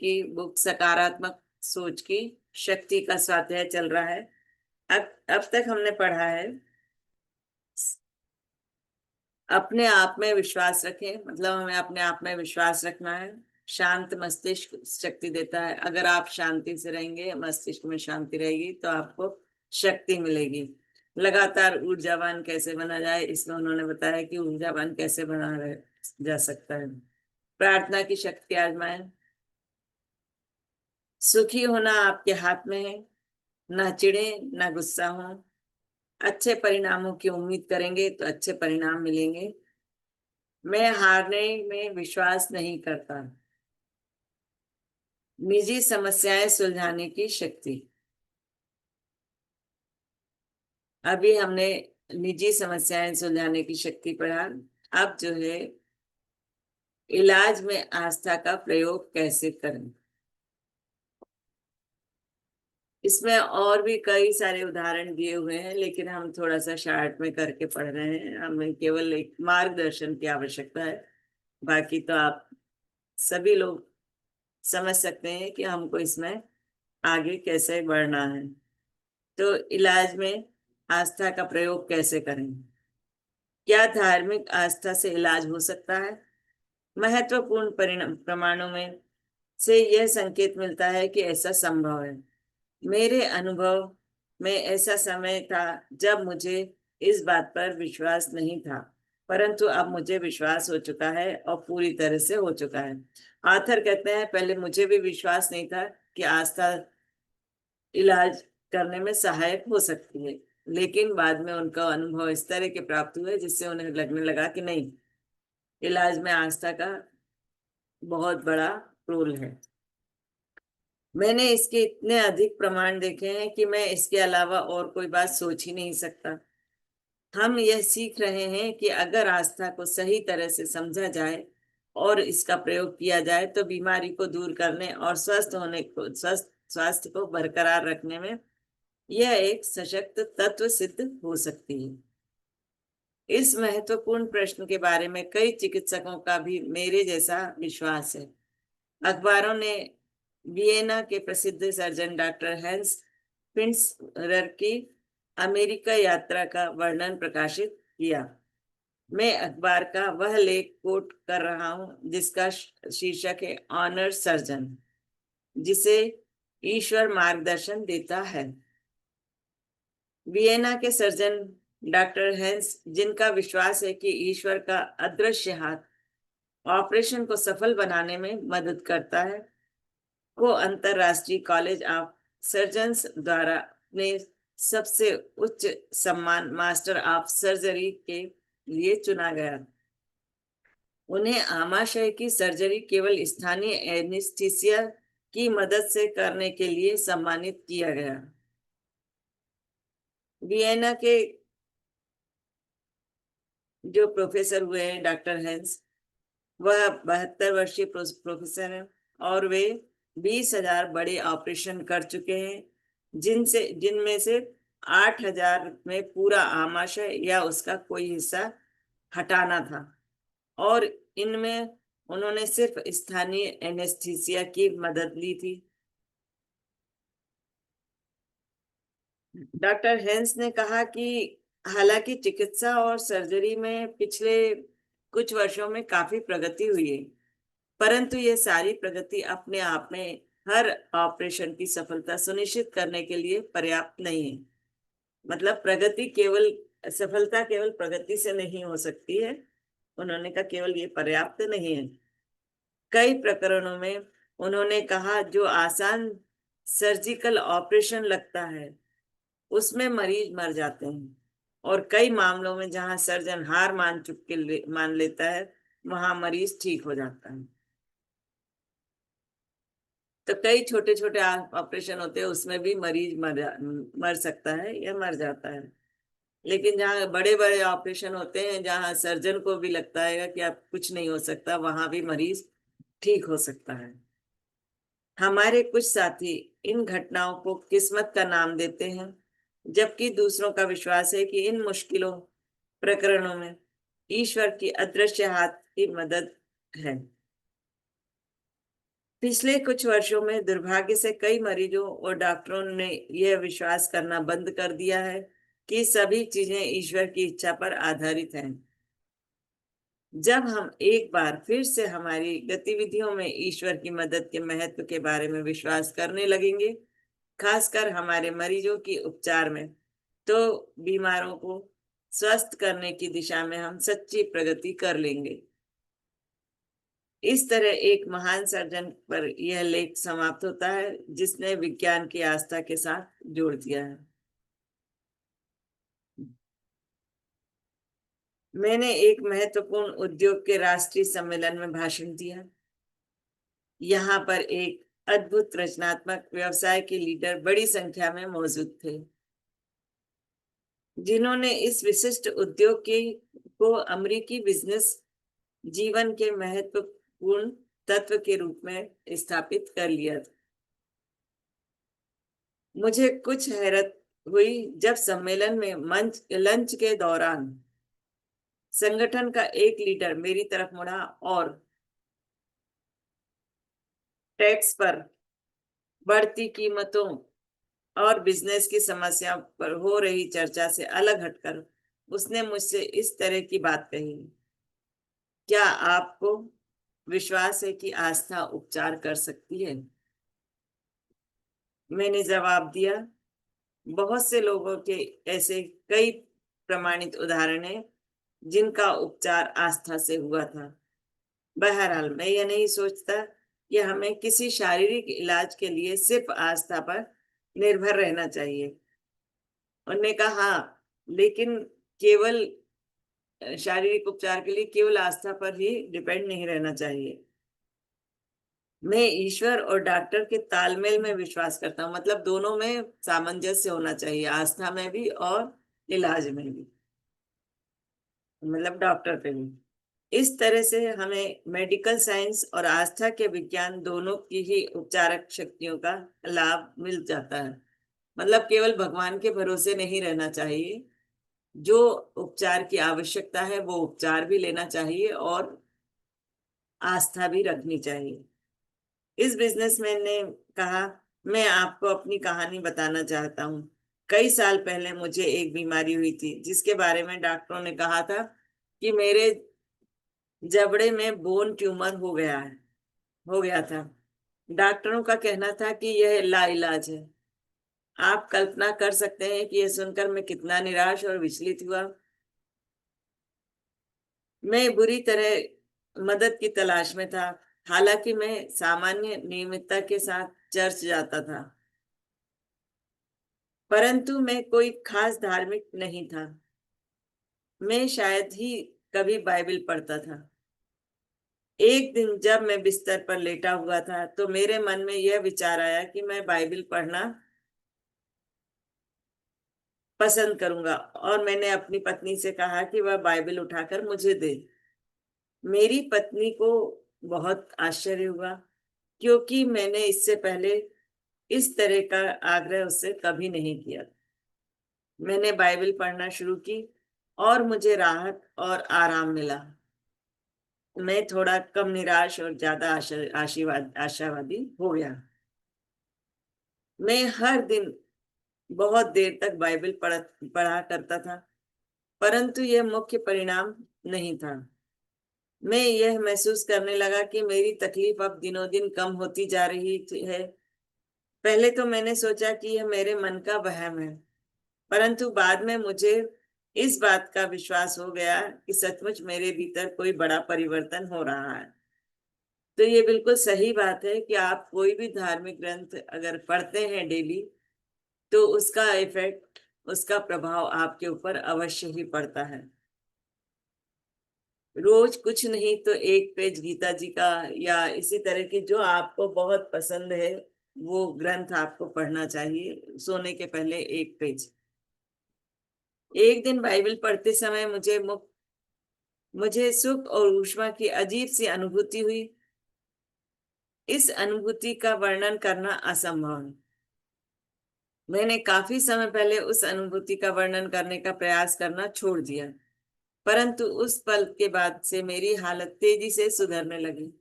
की बुक सकारात्मक सोच की शक्ति का स्वाध्याय चल रहा है। अब तक हमने पढ़ा है अपने आप में विश्वास रखें, मतलब हमें अपने आप में विश्वास रखना है। शांत मस्तिष्क शक्ति देता है। अगर आप शांति से रहेंगे, मस्तिष्क में शांति रहेगी तो आपको शक्ति मिलेगी। लगातार ऊर्जावान कैसे बना जाए, इसमें उन्होंने बताया कि ऊर्जावान कैसे जा सकता है। प्रार्थना की शक्ति आजमाएं। सुखी होना आपके हाथ में है। ना चिढ़े ना गुस्सा हो। अच्छे परिणामों की उम्मीद करेंगे तो अच्छे परिणाम मिलेंगे। मैं हारने में विश्वास नहीं करता। निजी समस्याएं सुलझाने की शक्ति। अभी हमने निजी समस्याएं सुलझाने की शक्ति पढ़ा। अब जो है इलाज में आस्था का प्रयोग कैसे करें। इसमें और भी कई सारे उदाहरण दिए हुए हैं, लेकिन हम थोड़ा सा शार्ट में करके पढ़ रहे हैं। हमें केवल एक मार्गदर्शन की आवश्यकता है। बाकी तो आप सभी लोग समझ सकते हैं कि हमको इसमें आगे कैसे बढ़ना है। तो इलाज में आस्था का प्रयोग कैसे करें। क्या धार्मिक आस्था से इलाज हो सकता है। महत्वपूर्ण परिणाम प्रमाणों में से यह संकेत मिलता है कि ऐसा संभव है। मेरे अनुभव में ऐसा समय था जब मुझे इस बात पर विश्वास नहीं था, परंतु अब मुझे विश्वास हो चुका है और पूरी तरह से हो चुका है। आथर कहते हैं पहले मुझे भी विश्वास नहीं था कि आस्था इलाज करने में सहायक हो सकती है, लेकिन बाद में उनका अनुभव इस तरह के प्राप्त हुए जिससे उन्हें लगने लगा कि नहीं, इलाज में आस्था का बहुत बड़ा रोल है। मैंने इसके इतने अधिक प्रमाण देखे हैं कि मैं इसके अलावा और कोई बात सोच ही नहीं सकता। हम यह सीख रहे हैं कि अगर आस्था को सही तरह से समझा जाए और इसका प्रयोग किया जाए तो बीमारी को दूर करने और स्वस्थ स्वास्थ्य को बरकरार रखने में यह एक सशक्त तत्व सिद्ध हो सकती है। इस महत्वपूर्ण प्रश्न के बारे में कई चिकित्सकों का भी मेरे जैसा विश्वास है। अखबारों ने वियना के प्रसिद्ध सर्जन डॉक्टर हैंस फिंसरर की अमेरिका यात्रा का वर्णन प्रकाशित किया। मैं अखबार का वह लेख कोट कर रहा हूं जिसका शीर्षक है ऑनर सर्जन, जिसे ईश्वर मार्गदर्शन देता है। वियना के सर्जन डॉक्टर हैंस, जिनका विश्वास है कि ईश्वर का अदृश्य हाथ ऑपरेशन को सफल बनाने में मदद करता है, को अंतरराष्ट्रीय कॉलेज ऑफ सर्जन्स द्वारा अपने सबसे उच्च सम्मान मास्टर ऑफ सर्जरी के लिए चुना गया। उन्हें आमाशय की सर्जरी केवल स्थानीय एनेस्थीसिया की मदद से करने के लिए सम्मानित किया गया। वियना के जो प्रोफेसर हुए हैं डॉक्टर हेंस, वह 72 वर्षीय प्रोफेसर हैं और वे 20,000 बड़े ऑपरेशन कर चुके हैं, जिनमें से 8,000 में पूरा आमाशय या उसका कोई हिस्सा हटाना था, और इनमें उन्होंने सिर्फ स्थानीय एनेस्थीसिया की मदद ली थी। डॉक्टर हेंस ने कहा कि हालांकि चिकित्सा और सर्जरी में पिछले कुछ वर्षों में काफी प्रगति हुई है, परंतु ये सारी प्रगति अपने आप में हर ऑपरेशन की सफलता सुनिश्चित करने के लिए पर्याप्त नहीं है। मतलब सफलता केवल प्रगति से नहीं हो सकती है। उन्होंने कहा केवल ये पर्याप्त नहीं है। कई प्रकरणों में उन्होंने कहा जो आसान सर्जिकल ऑपरेशन लगता है उसमें मरीज मर जाते हैं, और कई मामलों में जहां सर्जन हार मान लेता है वहां मरीज ठीक हो जाता है। तो कई छोटे छोटे ऑपरेशन होते हैं, उसमें भी मरीज मर सकता है या मर जाता है। लेकिन जहाँ बड़े बड़े ऑपरेशन होते हैं, जहाँ सर्जन को भी लगता है कि अब कुछ नहीं हो सकता, वहां भी मरीज ठीक हो सकता है। हमारे कुछ साथी इन घटनाओं को किस्मत का नाम देते हैं, जबकि दूसरों का विश्वास है कि इन मुश्किलों प्रकरणों में ईश्वर की अदृश्य हाथ की मदद है। पिछले कुछ वर्षों में दुर्भाग्य से कई मरीजों और डॉक्टरों ने यह विश्वास करना बंद कर दिया है कि सभी चीजें ईश्वर की इच्छा पर आधारित हैं। जब हम एक बार फिर से हमारी गतिविधियों में ईश्वर की मदद के महत्व के बारे में विश्वास करने लगेंगे, खासकर हमारे मरीजों की उपचार में, तो बीमारों को स्वस्थ करने की दिशा में हम सच्ची प्रगति कर लेंगे। इस तरह एक महान सर्जन पर यह लेख समाप्त होता है, जिसने विज्ञान की आस्था के साथ जोड़ दिया है। मैंने एक महत्वपूर्ण उद्योग के राष्ट्रीय सम्मेलन में भाषण दिया। यहाँ पर एक अद्भुत रचनात्मक व्यवसाय के लीडर बड़ी संख्या में मौजूद थे, जिन्होंने इस विशिष्ट उद्योग के को अमेरिकी बिजनेस जीवन के महत्वपूर्ण तत्व के रूप में स्थापित कर लिया था। मुझे कुछ हैरत हुई जब सम्मेलन में मंच लंच के दौरान संगठन का एक लीडर मेरी तरफ मुड़ा और टैक्स पर बढ़ती कीमतों और बिजनेस की समस्या पर हो रही चर्चा से अलग हटकर उसने मुझसे इस तरह की बात कही, क्या आपको विश्वास है कि आस्था उपचार कर सकती है? मैंने जवाब दिया, बहुत से लोगों के ऐसे कई प्रमाणित उदाहरण हैं जिनका उपचार आस्था से हुआ था। बहरहाल मैं यह नहीं सोचता कि हमें किसी शारीरिक इलाज के लिए सिर्फ आस्था पर निर्भर रहना चाहिए। उन्होंने कहा, हाँ, लेकिन केवल शारीरिक उपचार के लिए केवल आस्था पर ही डिपेंड नहीं रहना चाहिए। मैं ईश्वर और डॉक्टर के तालमेल में विश्वास करता हूँ, मतलब दोनों में सामंजस्य होना चाहिए, आस्था में भी और इलाज में भी, मतलब डॉक्टर पे भी। इस तरह से हमें मेडिकल साइंस और आस्था के विज्ञान दोनों की ही उपचारक शक्तियों का लाभ मिल जाता है। मतलब केवल भगवान के भरोसे नहीं रहना चाहिए, जो उपचार की आवश्यकता है वो उपचार भी लेना चाहिए और आस्था भी रखनी चाहिए। इस बिजनेसमैन ने कहा, मैं आपको अपनी कहानी बताना चाहता हूँ। कई साल पहले मुझे एक बीमारी हुई थी जिसके बारे में डॉक्टरों ने कहा था कि मेरे जबड़े में बोन ट्यूमर हो गया था। डॉक्टरों का कहना था कि यह लाइलाज है। आप कल्पना कर सकते हैं कि यह सुनकर मैं कितना निराश और विचलित हुआ। मैं बुरी तरह मदद की तलाश में था। हालांकि मैं सामान्य नियमितता के साथ चर्च जाता था, परंतु मैं कोई खास धार्मिक नहीं था। मैं शायद ही कभी बाइबल पढ़ता था। एक दिन जब मैं बिस्तर पर लेटा हुआ था तो मेरे मन में यह विचार आया कि मैं बाइबल पढ़ना पसंद करूंगा, और मैंने अपनी पत्नी से कहा कि वह बाइबल उठाकर मुझे दे। मेरी पत्नी को बहुत आश्चर्य हुआ, क्योंकि मैंने इससे पहले इस तरह का आग्रह उससे कभी नहीं किया। मैंने बाइबल पढ़ना शुरू की और मुझे राहत और आराम मिला। मैं थोड़ा कम निराश और ज्यादा आशावादी हो गया। मैं हर दिन बहुत देर तक पढ़ा करता था, परंतु यह मुख्य परिणाम नहीं था। मैं यह महसूस करने लगा कि मेरी तकलीफ अब दिनों दिन कम होती जा रही है। पहले तो मैंने सोचा कि यह मेरे मन का वहम है, परंतु बाद में मुझे इस बात का विश्वास हो गया कि सचमुच मेरे भीतर कोई बड़ा परिवर्तन हो रहा है। तो ये बिल्कुल सही बात है कि आप कोई भी धार्मिक ग्रंथ अगर पढ़ते हैं डेली, तो उसका इफेक्ट, उसका प्रभाव आपके ऊपर अवश्य ही पड़ता है। रोज कुछ नहीं तो एक पेज गीता जी का या इसी तरह की जो आपको बहुत पसंद है वो ग्रंथ आपको पढ़ना चाहिए, सोने के पहले एक पेज। एक दिन बाइबल पढ़ते समय मुझे सुख और ऊष्मा की अजीब सी अनुभूति हुई। इस अनुभूति का वर्णन करना असंभव है। मैंने काफी समय पहले उस अनुभूति का वर्णन करने का प्रयास करना छोड़ दिया, परंतु उस पल के बाद से मेरी हालत तेजी से सुधरने लगी।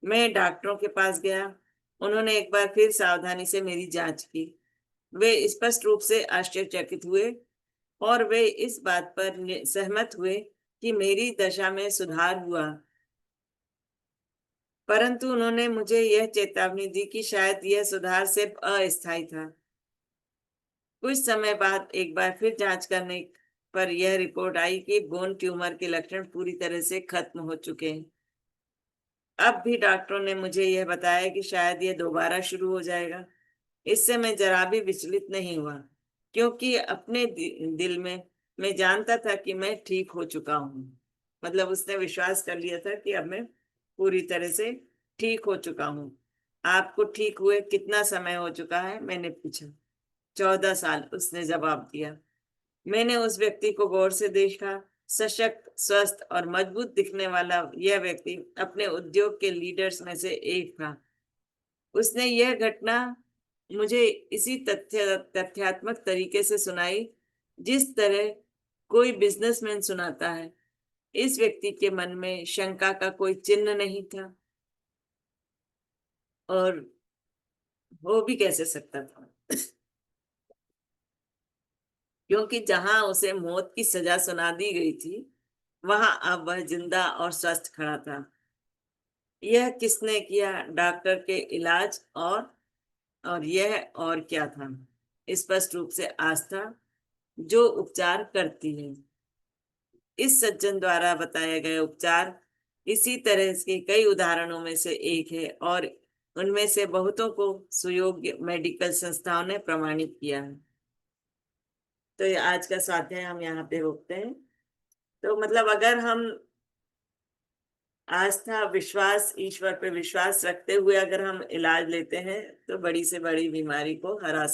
मैं डॉक्टरों के पास गया उन्होंने एक बार फिर सावधानी से मेरी जांच की। वे स्पष्ट रूप से आश्चर्यचकित हुए और वे इस बात पर सहमत हुए कि मेरी दशा में सुधार हुआ, परंतु उन्होंने मुझे यह चेतावनी दी कि शायद यह सुधार सिर्फ अस्थायी था। कुछ समय बाद एक बार फिर जांच करने पर यह रिपोर्ट आई कि बोन ट्यूमर के लक्षण पूरी तरह से खत्म हो चुके हैं। अब भी डॉक्टरों ने मुझे यह बताया कि शायद यह दोबारा शुरू हो जाएगा। इससे मैं जरा भी विचलित नहीं हुआ, क्योंकि अपने दिल में मैं जानता था कि मैं ठीक हो चुका हूँ। मतलब उसने विश्वास कर लिया था कि अब मैं पूरी तरह से ठीक हो चुका हूँ। आपको ठीक हुए कितना समय हो चुका है, मैंने पूछा। 14 साल, उसने जवाब दिया। मैंने उस व्यक्ति को गौर से देखा। सशक्त, स्वस्थ और मजबूत दिखने वाला यह व्यक्ति अपने उद्योग के लीडर्स में से एक था। उसने यह घटना मुझे इसी तथ्यात्मक तरीके से सुनाई जिस तरह कोई बिजनेसमैन सुनाता है। इस व्यक्ति के मन में शंका का कोई चिन्ह नहीं था, और हो भी कैसे सकता था, क्योंकि जहां उसे मौत की सजा सुना दी गई थी, वहां अब वह जिंदा और स्वस्थ खड़ा था। यह किसने किया? डॉक्टर के इलाज और यह और क्या था? स्पष्ट रूप से आस्था, जो उपचार करती है। इस सज्जन द्वारा बताया गया उपचार इसी तरह के कई उदाहरणों में से एक है, और उनमें से बहुतों को सुयोग्य मेडिकल संस्थाओं ने प्रमाणित किया है। तो ये आज का स्वाध्याय हम यहाँ पे रोकते हैं। तो मतलब अगर हम आस्था, विश्वास, ईश्वर पे विश्वास रखते हुए अगर हम इलाज लेते हैं तो बड़ी से बड़ी बीमारी को हरा सकते हैं।